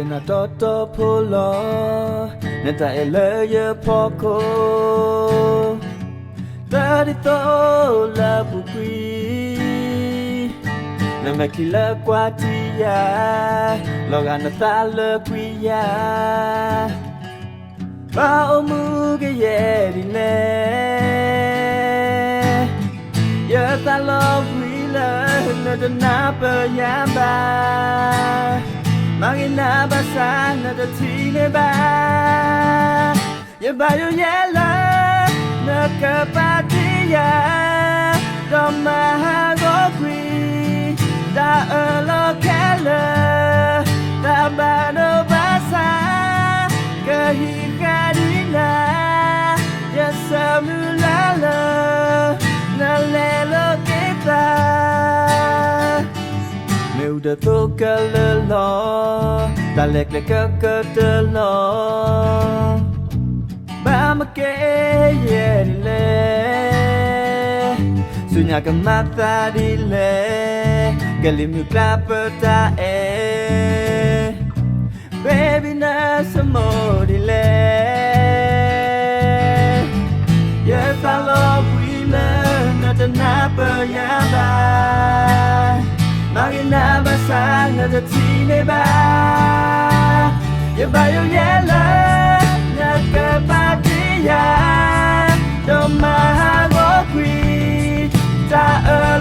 na toto polo neta eleye poko tadi to la bukui na makila kwatia loga na tala kuya ba omuge yeri ne ya ta love we love na na pa yamba magina basa na the tine ba ya ba yo yela na kapatia do ma go kwi da lo kala da ba no basa ka hi kadina ya samulala na le lo kita meu de toca le lo ta lek le ka de lo ba ma ke ye le sunya ka mata di le galim yu klapta baby na samo di le yes I love we love not the napa yaba magina basa na the tine ba ya ba yo yela na ka patia do ma go kwi ta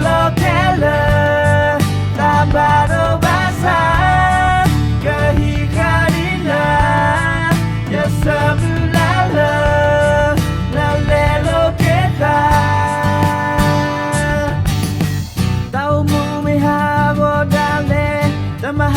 lo kela ta ba do basa ka hi kadina ya sabulala la le lo keta tau mu mi ha go dale ta ma